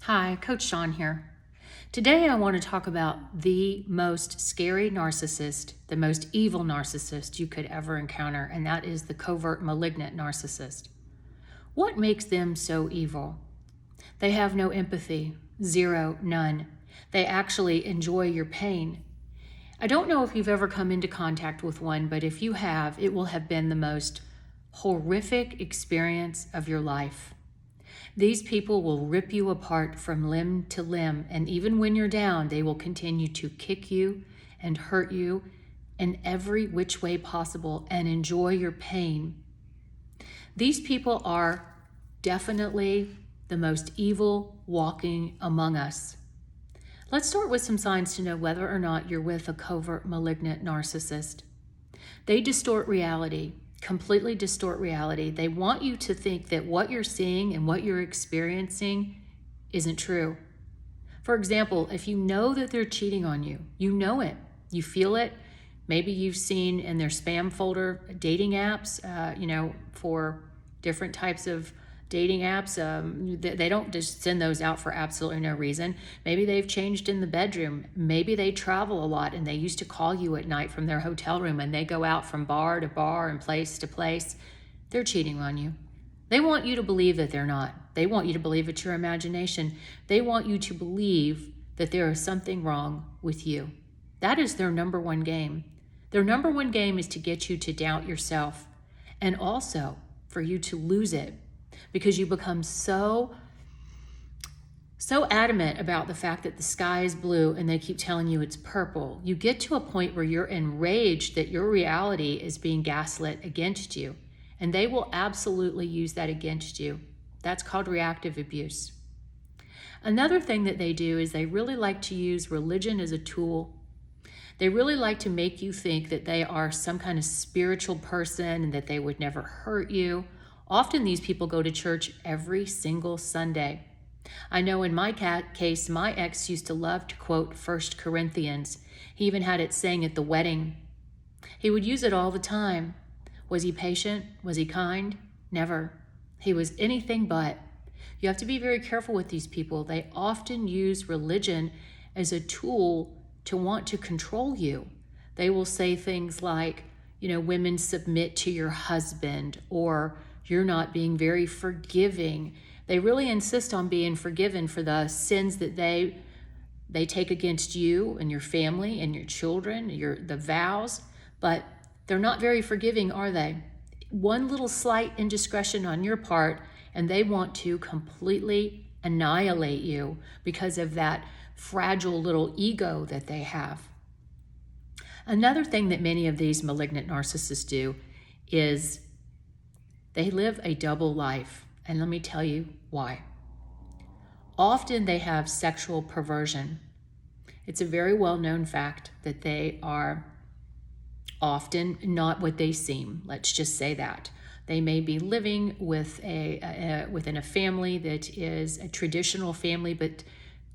Hi, Coach Shawn here. Today I want to talk about the most scary narcissist, the most evil narcissist you could ever encounter, and that is the covert malignant narcissist. What makes them so evil? They have no empathy, zero, none. They actually enjoy your pain. I don't know if you've ever come into contact with one, but if you have, it will have been the most horrific experience of your life. These people will rip you apart from limb to limb, and even when you're down, they will continue to kick you and hurt you in every which way possible and enjoy your pain. These people are definitely the most evil walking among us. Let's start with some signs to know whether or not you're with a covert malignant narcissist. They distort reality. Completely distort reality. They want you to think that what you're seeing and what you're experiencing isn't true. For example, if you know that they're cheating on you, you know it, you feel it. Maybe you've seen in their spam folder dating apps, for different types of dating apps. They don't just send those out for absolutely no reason. Maybe they've changed in the bedroom. Maybe they travel a lot and they used to call you at night from their hotel room and they go out from bar to bar and place to place. They're cheating on you. They want you to believe that they're not. They want you to believe it's your imagination. They want you to believe that there is something wrong with you. That is their number one game. Their number one game is to get you to doubt yourself and also for you to lose it. Because you become so adamant about the fact that the sky is blue and they keep telling you it's purple. You get to a point where you're enraged that your reality is being gaslit against you. And they will absolutely use that against you. That's called reactive abuse. Another thing that they do is they really like to use religion as a tool. They really like to make you think that they are some kind of spiritual person and that they would never hurt you. Often these people go to church every single Sunday. I know in my case, my ex used to love to quote 1 Corinthians. He even had it sang at the wedding. He would use it all the time. Was he patient? Was he kind? Never. He was anything but. You have to be very careful with these people. They often use religion as a tool to want to control you. They will say things like, women submit to your husband, or you're not being very forgiving. They really insist on being forgiven for the sins that they take against you and your family and your children, the vows, but they're not very forgiving, are they? One little slight indiscretion on your part, and they want to completely annihilate you because of that fragile little ego that they have. Another thing that many of these malignant narcissists do is they live a double life, and let me tell you why. Often they have sexual perversion. It's a very well-known fact that they are often not what they seem. Let's just say that. They may be living within a family that is a traditional family, but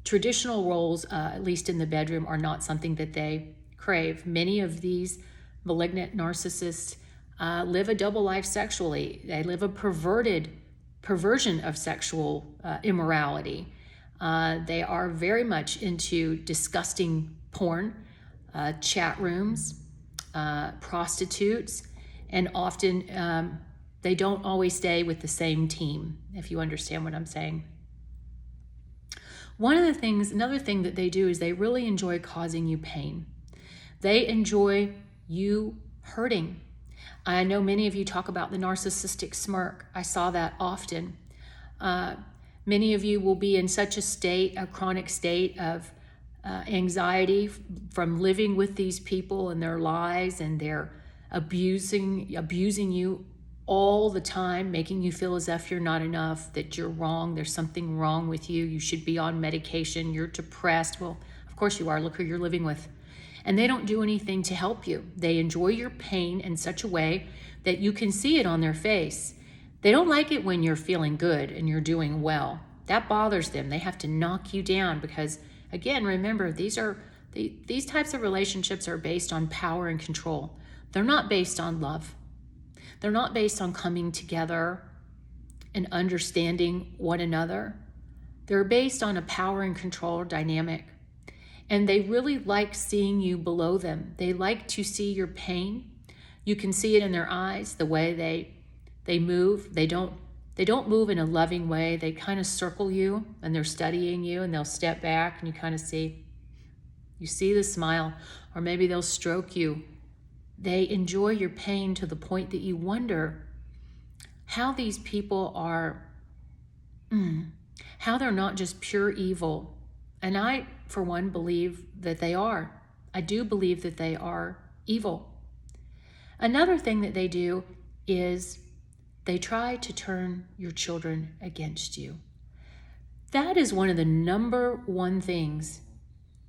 traditional roles, at least in the bedroom, are not something that they crave. Many of these malignant narcissists live a double life sexually. They live a perversion of sexual immorality. They are very much into disgusting porn, chat rooms, prostitutes, and often they don't always stay with the same team, if you understand what I'm saying. Another thing that they do is they really enjoy causing you pain. They enjoy you hurting. I know many of you talk about the narcissistic smirk. I saw that often. Many of you will be in such a chronic state of anxiety from living with these people and their lies, and they're abusing you all the time, making you feel as if you're not enough, that you're wrong, there's something wrong with you, you should be on medication, you're depressed. Well, of course you are. Look who you're living with. And they don't do anything to help you. They enjoy your pain in such a way that you can see it on their face. They don't like it when you're feeling good and you're doing well. That bothers them. They have to knock you down because, again, remember, these types of relationships are based on power and control. They're not based on love. They're not based on coming together and understanding one another. They're based on a power and control dynamic. And they really like seeing you below them. They like to see your pain. You can see it in their eyes, the way they move. They don't move in a loving way. They kind of circle you, and they're studying you, and they'll step back, and you see the smile, or maybe they'll stroke you. They enjoy your pain to the point that you wonder how these people are, how they're not just pure evil. And I, for one, believe that they are. I do believe that they are evil. Another thing that they do is they try to turn your children against you. That is one of the number one things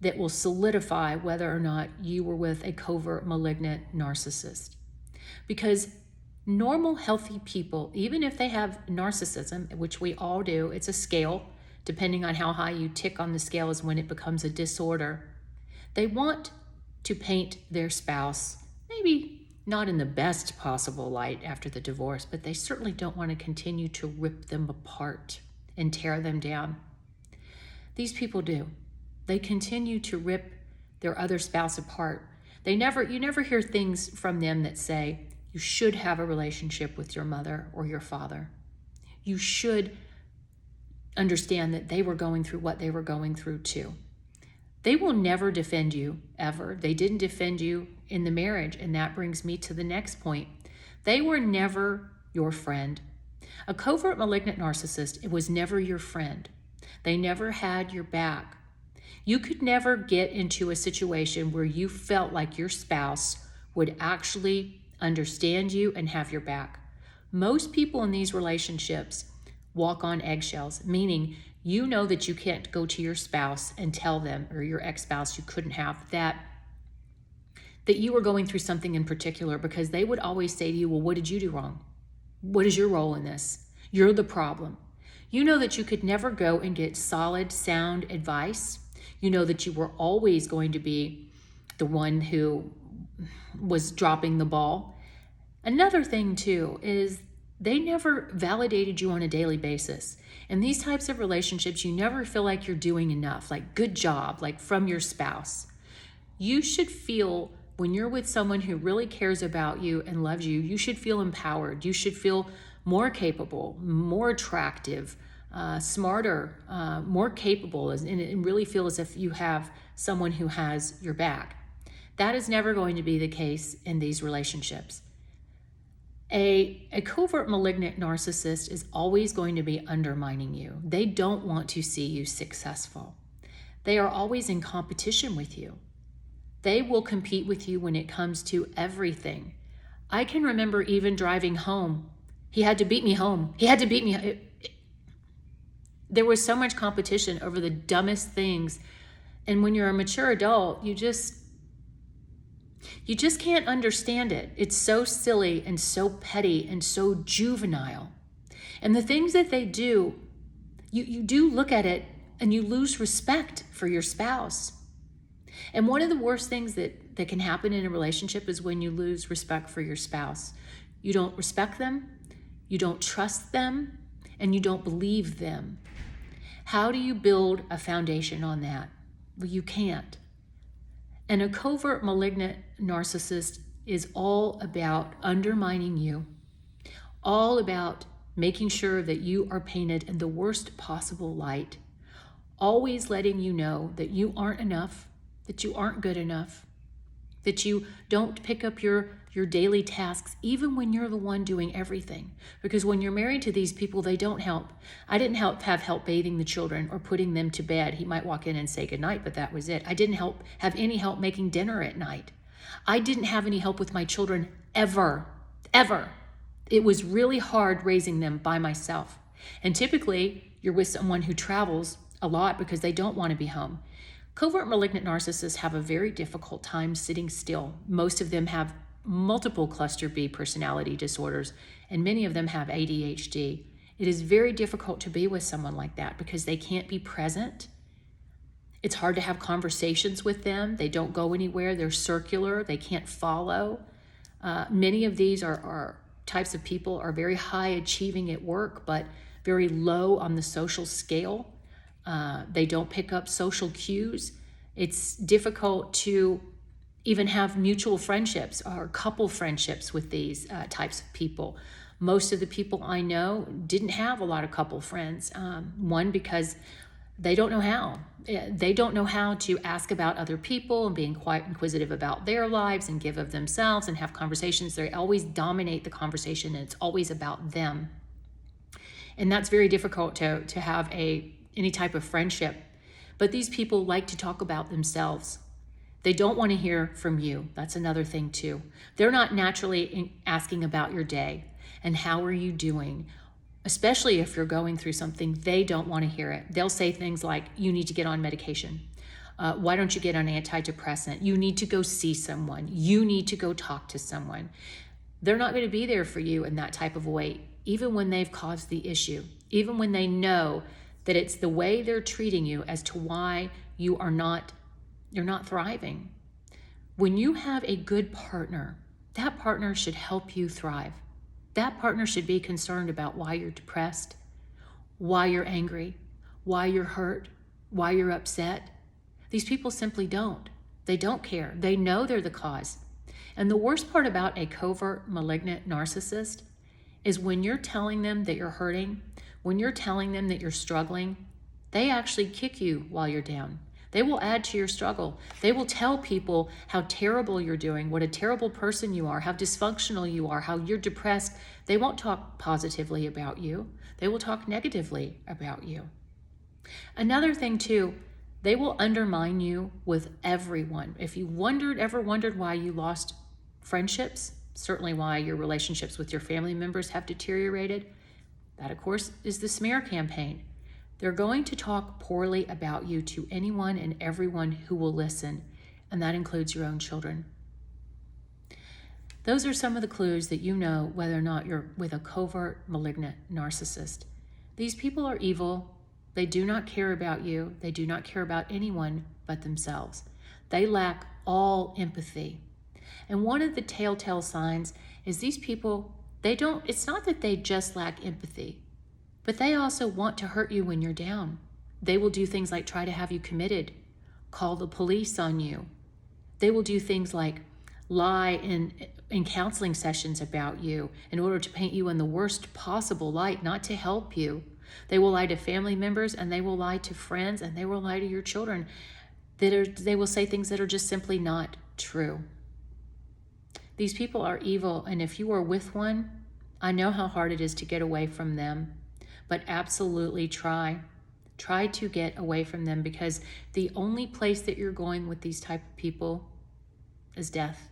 that will solidify whether or not you were with a covert malignant narcissist. Because normal, healthy people, even if they have narcissism, which we all do, it's a scale. Depending on how high you tick on the scale is when it becomes a disorder. They want to paint their spouse, maybe not in the best possible light after the divorce, but they certainly don't want to continue to rip them apart and tear them down. These people do. They continue to rip their other spouse apart. You never hear things from them that say, you should have a relationship with your mother or your father. You should understand that they were going through what they were going through too. They will never defend you, ever. They didn't defend you in the marriage, and that brings me to the next point. They were never your friend. A covert malignant narcissist, it was never your friend. They never had your back. You could never get into a situation where you felt like your spouse would actually understand you and have your back. Most people in these relationships walk on eggshells, meaning you know that you can't go to your spouse and tell them, or your ex-spouse you couldn't have, that you were going through something in particular, because they would always say to you, well, what did you do wrong? What is your role in this? You're the problem. You know that you could never go and get solid, sound advice. You know that you were always going to be the one who was dropping the ball. Another thing too is they never validated you on a daily basis. In these types of relationships, you never feel like you're doing enough, like good job, like from your spouse. You should feel, when you're with someone who really cares about you and loves you, you should feel empowered. You should feel more capable, more attractive, smarter, more capable, and really feel as if you have someone who has your back. That is never going to be the case in these relationships. A covert malignant narcissist is always going to be undermining you. They don't want to see you successful. They are always in competition with you. They will compete with you when it comes to everything. I can remember even driving home. He had to beat me home. There was so much competition over the dumbest things. And when you're a mature adult, you just can't understand it. It's so silly and so petty and so juvenile. And the things that they do, you do look at it and you lose respect for your spouse. And one of the worst things that can happen in a relationship is when you lose respect for your spouse. You don't respect them, you don't trust them, and you don't believe them. How do you build a foundation on that? Well, you can't. And a covert malignant narcissist is all about undermining you, all about making sure that you are painted in the worst possible light, always letting you know that you aren't enough, that you aren't good enough, that you don't pick up your daily tasks, even when you're the one doing everything. Because when you're married to these people, they don't help. I didn't have help bathing the children or putting them to bed. He might walk in and say goodnight, but that was it. I didn't have any help making dinner at night. I didn't have any help with my children ever. It was really hard raising them by myself. And typically, you're with someone who travels a lot because they don't want to be home. Covert malignant narcissists have a very difficult time sitting still. Most of them have multiple cluster B personality disorders, and many of them have ADHD. It is very difficult to be with someone like that because they can't be present. It's hard to have conversations with them. They don't go anywhere. They're circular. They can't follow. Many of these are types of people are very high achieving at work, but very low on the social scale. They don't pick up social cues. It's difficult to even have mutual friendships or couple friendships with these types of people. Most of the people I know didn't have a lot of couple friends. One, because they don't know how. They don't know how to ask about other people and being quite inquisitive about their lives and give of themselves and have conversations. They always dominate the conversation, and it's always about them. And that's very difficult to have any type of friendship. But these people like to talk about themselves. They don't want to hear from you. That's another thing too. They're not naturally asking about your day and how are you doing. Especially if you're going through something, they don't want to hear it. They'll say things like, you need to get on medication. Why don't you get on antidepressant? You need to go see someone. You need to go talk to someone. They're not going to be there for you in that type of way, even when they've caused the issue, even when they know that it's the way they're treating you as to why you're not thriving. When you have a good partner, that partner should help you thrive. That partner should be concerned about why you're depressed, why you're angry, why you're hurt, why you're upset. These people simply don't. They don't care. They know they're the cause. And the worst part about a covert malignant narcissist is when you're telling them that you're hurting, when you're telling them that you're struggling, they actually kick you while you're down. They will add to your struggle. They will tell people how terrible you're doing, what a terrible person you are, how dysfunctional you are, how you're depressed. They won't talk positively about you. They will talk negatively about you. Another thing too, they will undermine you with everyone. If you ever wondered why you lost friendships, certainly why your relationships with your family members have deteriorated, that of course is the smear campaign. They're going to talk poorly about you to anyone and everyone who will listen, and that includes your own children. Those are some of the clues that you know whether or not you're with a covert malignant narcissist. These people are evil. They do not care about you. They do not care about anyone but themselves. They lack all empathy. And one of the telltale signs is these people, it's not that they just lack empathy, but they also want to hurt you when you're down. They will do things like try to have you committed, call the police on you. They will do things like lie in counseling sessions about you in order to paint you in the worst possible light, not to help you. They will lie to family members, and they will lie to friends, and they will lie to your children. They will say things that are just simply not true. These people are evil, and if you are with one, I know how hard it is to get away from them. But absolutely try to get away from them, because the only place that you're going with these type of people is death,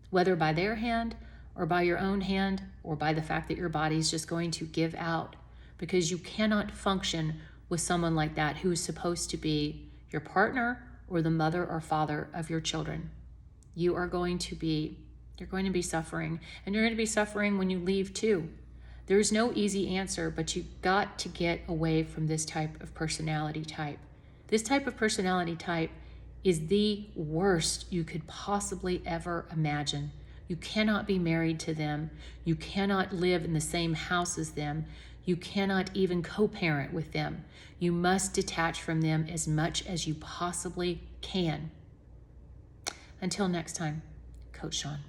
whether by their hand or by your own hand or by the fact that your body's just going to give out, because you cannot function with someone like that who is supposed to be your partner or the mother or father of your children. You're going to be suffering, and you're going to be suffering when you leave too. There's no easy answer, but you've got to get away from this type of personality type. This type of personality type is the worst you could possibly ever imagine. You cannot be married to them. You cannot live in the same house as them. You cannot even co-parent with them. You must detach from them as much as you possibly can. Until next time, Coach Shawn.